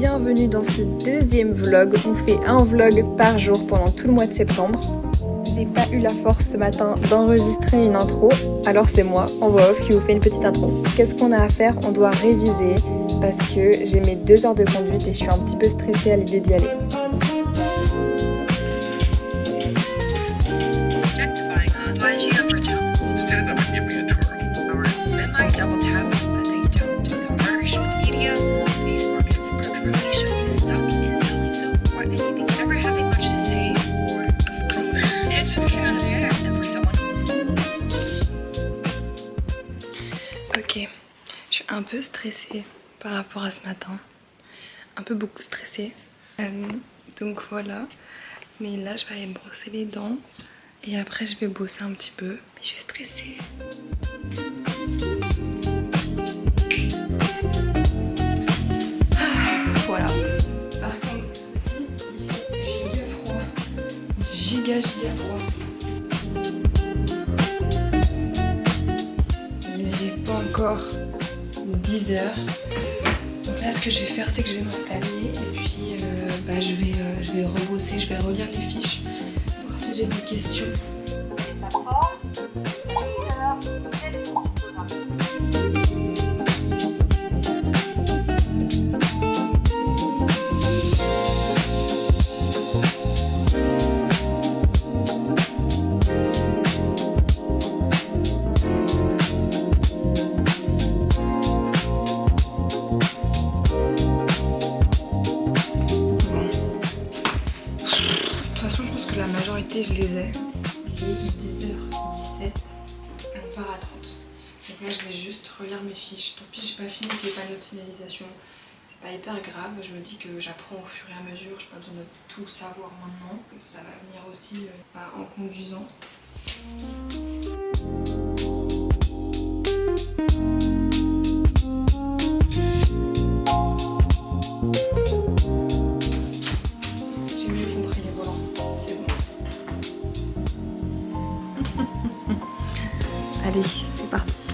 bienvenue dans ce deuxième vlog. On fait un vlog par jour pendant tout le mois de septembre. J'ai pas eu la force ce matin d'enregistrer une intro, alors c'est moi, en voix off, qui vous fait une petite intro. Qu'est-ce qu'on a à faire? On doit réviser parce que j'ai mes 2 heures de conduite et je suis un petit peu stressée à l'idée d'y aller. Ok, je suis un peu stressée par rapport à ce matin, un peu beaucoup stressée, donc voilà, mais là je vais aller me brosser les dents et après je vais bosser un petit peu, mais je suis stressée. Voilà, par contre ceci il fait giga froid, giga froid. Encore 10 heures. Donc là ce que je vais faire c'est que je vais m'installer et puis je vais rebosser, je vais relire les fiches, voir si j'ai des questions. Et sa forme, sa couleur, quel est son pictogramme. Je les ai. Il est 10h17. On part à 30. Donc là je vais juste relire mes fiches. Tant pis j'ai pas fini avec les panneaux de signalisation. C'est pas hyper grave. Je me dis que j'apprends au fur et à mesure. J'ai pas besoin de tout savoir maintenant. Ça va venir aussi en conduisant. Allez, c'est parti.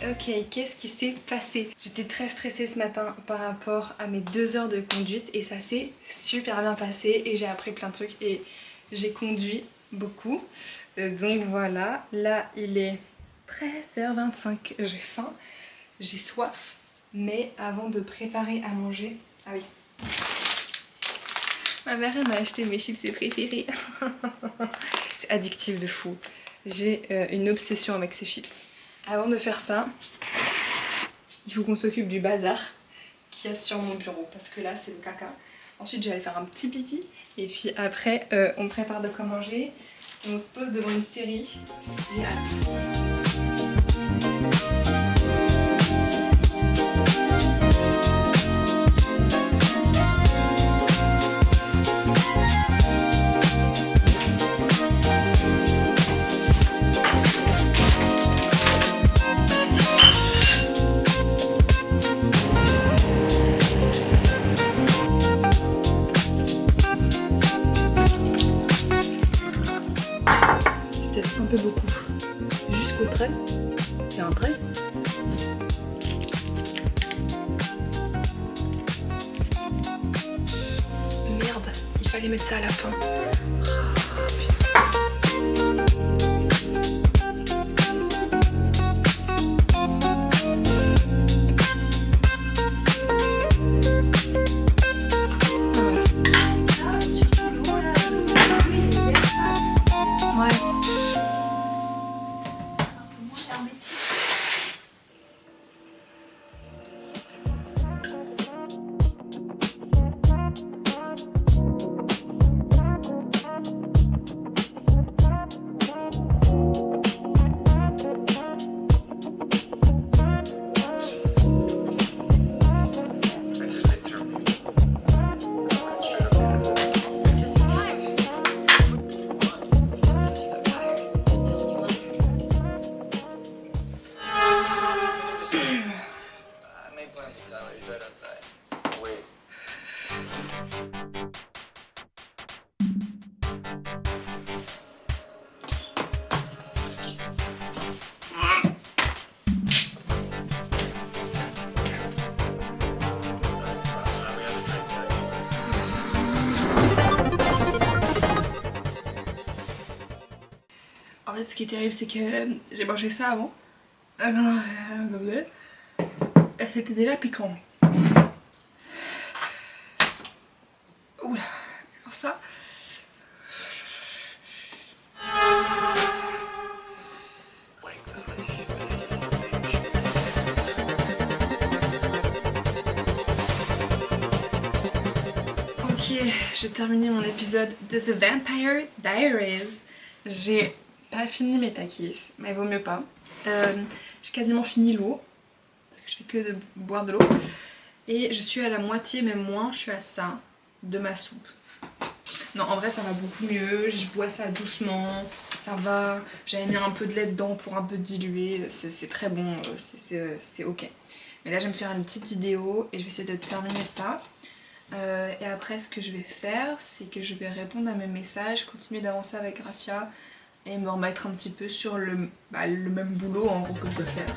Ok, qu'est-ce qui s'est passé? J'étais très stressée ce matin par rapport à mes 2 heures de conduite et ça s'est super bien passé et j'ai appris plein de trucs et j'ai conduit beaucoup. Donc voilà, là il est 13h25, j'ai faim, j'ai soif, mais avant de préparer à manger... Ah oui, ma mère elle m'a acheté mes chips préférés. C'est addictif de fou, j'ai une obsession avec ces chips. Avant de faire ça, il faut qu'on s'occupe du bazar qu'il y a sur mon bureau parce que là c'est le caca. Ensuite je vais aller faire un petit pipi et puis après on prépare de quoi manger et on se pose devant une série. J'ai hâte. Un peu beaucoup. Jusqu'au trait. Il y a un trait. Merde, il fallait mettre ça à la fin. Oh, putain. ce qui est terrible, c'est que j'ai mangé ça avant. C'était déjà piquant. Oula, alors ça. Ok, j'ai terminé mon épisode de The Vampire Diaries. J'ai pas fini mes takis, mais vaut mieux pas. J'ai quasiment fini l'eau, parce que je fais que de boire de l'eau. Et je suis à la moitié, même moins, je suis à ça, de ma soupe. Non, en vrai ça va beaucoup mieux, je bois ça doucement, ça va. J'avais mis un peu de lait dedans pour un peu diluer, c'est très bon, c'est ok. Mais là je vais me faire une petite vidéo et je vais essayer de terminer ça. Et après ce que je vais faire, c'est que je vais répondre à mes messages, continuer d'avancer avec Gracia et me remettre un petit peu sur le même boulot en gros que je dois faire.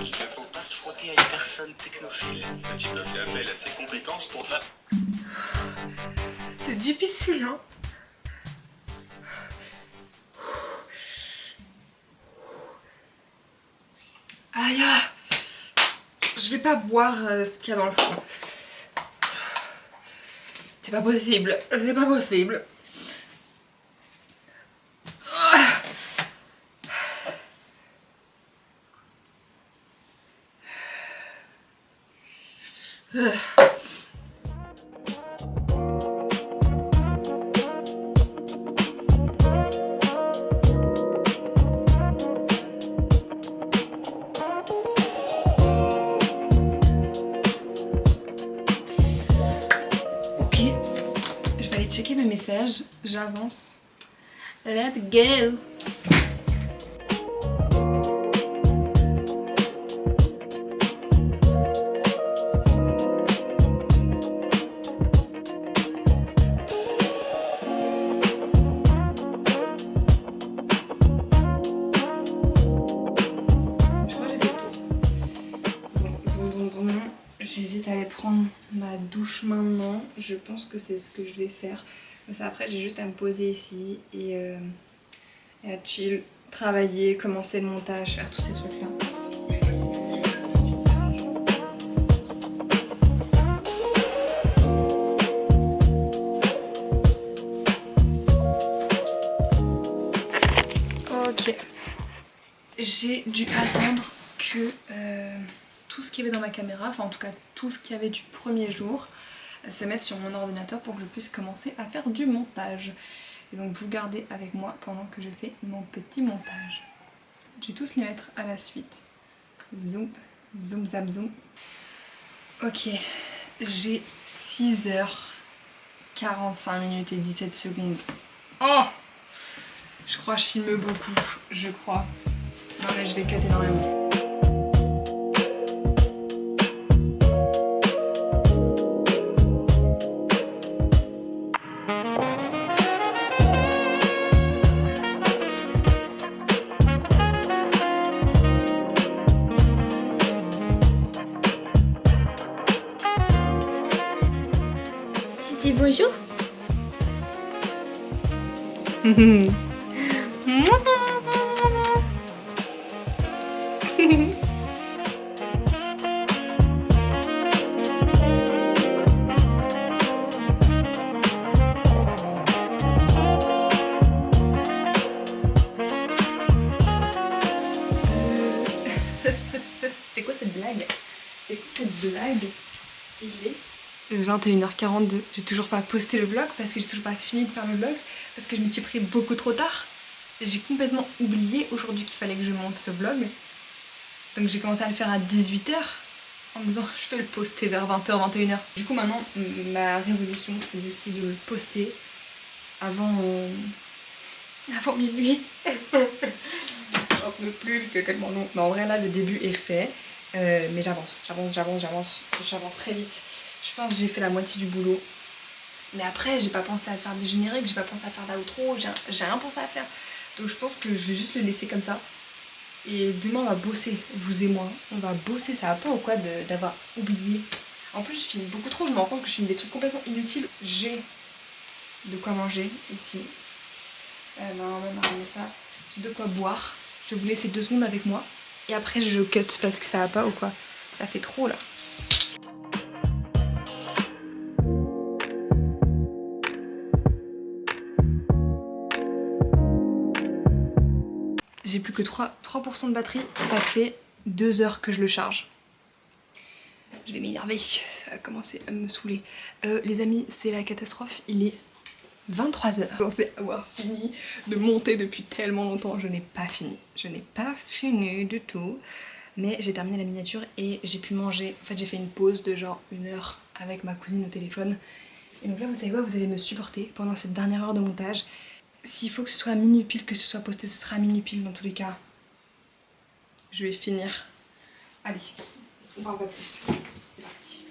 Il ne faut pas se frotter à une personne technophile. Ce type fait appel à ses compétences pour faire. C'est difficile, hein. Aïe, je vais pas boire ce qu'il y a dans le fond. C'est pas possible, c'est pas possible. Ok, je vais aller checker mes messages, j'avance. Let's go! J'hésite à aller prendre ma douche maintenant. Je pense que c'est ce que je vais faire. Comme ça, après, j'ai juste à me poser ici et à chill, travailler, commencer le montage, faire tous ces trucs-là. Ok. J'ai dû attendre que tout ce qu'il y avait dans ma caméra, enfin en tout cas tout ce qu'il y avait du premier jour, se mette sur mon ordinateur pour que je puisse commencer à faire du montage. Et donc vous gardez avec moi pendant que je fais mon petit montage. Je vais tous les mettre à la suite. Zoom, zoom, zap, zoom. Ok, j'ai 6h45 minutes et 17 secondes. Oh! Je crois que je filme beaucoup, je crois. Non mais je vais cut énormément. Tu dis bonjour? blague, il est 21h42. J'ai toujours pas posté le vlog parce que j'ai toujours pas fini de faire le vlog, parce que je me suis pris beaucoup trop tard. J'ai complètement oublié aujourd'hui qu'il fallait que je monte ce vlog. Donc j'ai commencé à le faire à 18h en me disant je vais le poster vers 20h, 21h. Du coup maintenant ma résolution c'est d'essayer de le poster avant minuit. J'en peux plus, il fait tellement long. Mais en vrai là le début est fait. Mais j'avance très vite. Je pense que j'ai fait la moitié du boulot. Mais après j'ai pas pensé à faire des génériques, j'ai pas pensé à faire d'outro, j'ai rien pensé à faire. Donc je pense que je vais juste le laisser comme ça. Et demain on va bosser, vous et moi. On va bosser, ça va pas ou quoi d'avoir oublié. En plus je filme beaucoup trop, je me rends compte que je filme des trucs complètement inutiles. J'ai de quoi manger ici. Non, même ramener ça. J'ai de quoi boire. Je vais vous laisser 2 secondes avec moi. Et après je cut parce que ça va pas ou quoi. Ça fait trop là. J'ai plus que 3% de batterie, ça fait 2 heures que je le charge. Je vais m'énerver, ça va commencer à me saouler. Les amis, c'est la catastrophe, il est 23h. Je pensais avoir fini de monter depuis tellement longtemps, je n'ai pas fini. Je n'ai pas fini du tout. Mais j'ai terminé la miniature et j'ai pu manger. En fait, j'ai fait une pause de genre 1 heure avec ma cousine au téléphone. Et donc là, vous savez quoi, vous allez me supporter pendant cette dernière heure de montage. S'il faut que ce soit à minuit pile, que ce soit posté, ce sera à minuit pile dans tous les cas. Je vais finir. Allez, on parle pas plus. C'est parti.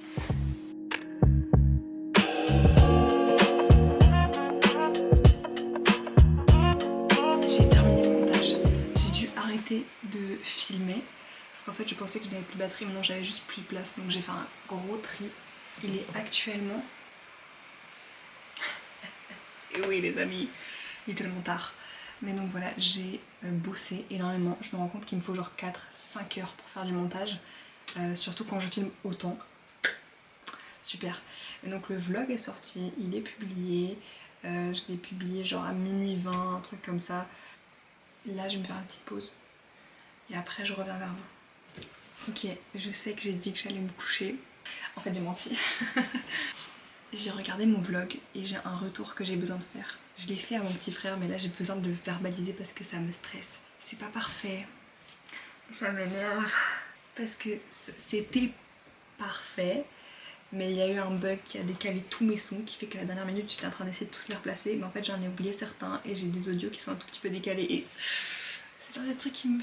J'ai terminé le montage. J'ai dû arrêter de filmer. Parce qu'en fait, je pensais que je n'avais plus de batterie, mais non, j'avais juste plus de place. Donc j'ai fait un gros tri. Il est actuellement... Et oui les amis, il est tellement tard. Mais donc voilà, j'ai bossé énormément. Je me rends compte qu'il me faut genre 4-5 heures pour faire du montage. Surtout quand je filme autant. Super. Et donc le vlog est sorti, il est publié. Je l'ai publié genre à minuit 20, un truc comme ça. Là je vais me faire une petite pause. Et après je reviens vers vous. Ok, je sais que j'ai dit que j'allais me coucher. En fait j'ai menti. J'ai regardé mon vlog et j'ai un retour que j'ai besoin de faire. Je l'ai fait à mon petit frère mais là j'ai besoin de le verbaliser parce que ça me stresse. C'est pas parfait. Ça m'énerve. Parce que c'était parfait. Mais il y a eu un bug qui a décalé tous mes sons qui fait qu'à la dernière minute j'étais en train d'essayer de tous les replacer. Mais en fait j'en ai oublié certains et j'ai des audios qui sont un tout petit peu décalés. Et c'est genre des trucs qui me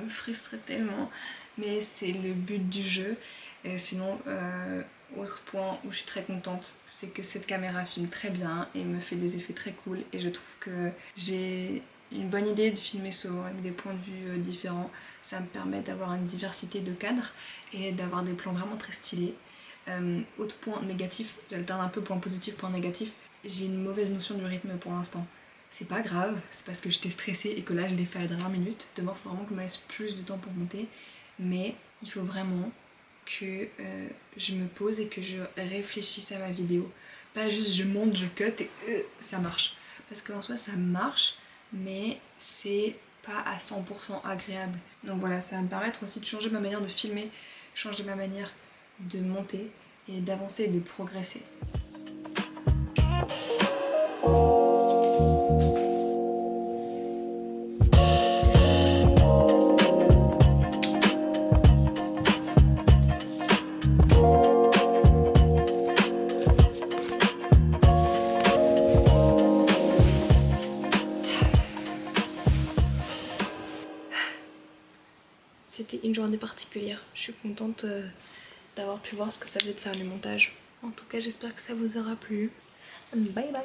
frustrent tellement. Mais c'est le but du jeu. Et sinon... autre point où je suis très contente, c'est que cette caméra filme très bien et me fait des effets très cool et je trouve que j'ai une bonne idée de filmer souvent avec des points de vue différents. Ça me permet d'avoir une diversité de cadres et d'avoir des plans vraiment très stylés. Autre point négatif, j'alterne un peu point positif, point négatif, j'ai une mauvaise notion du rythme pour l'instant. C'est pas grave, c'est parce que j'étais stressée et que là je l'ai fait à la dernière minute. Demain il faut vraiment que je me laisse plus de temps pour monter, mais il faut vraiment que je me pose et que je réfléchisse à ma vidéo. Pas juste je monte, je cut et ça marche. Parce qu'en soi ça marche, mais c'est pas à 100% agréable. Donc voilà, ça va me permettre aussi de changer ma manière de filmer, changer ma manière de monter et d'avancer et de progresser. C'était une journée particulière. Je suis contente d'avoir pu voir ce que ça faisait de faire du montage. En tout cas, j'espère que ça vous aura plu. Bye bye!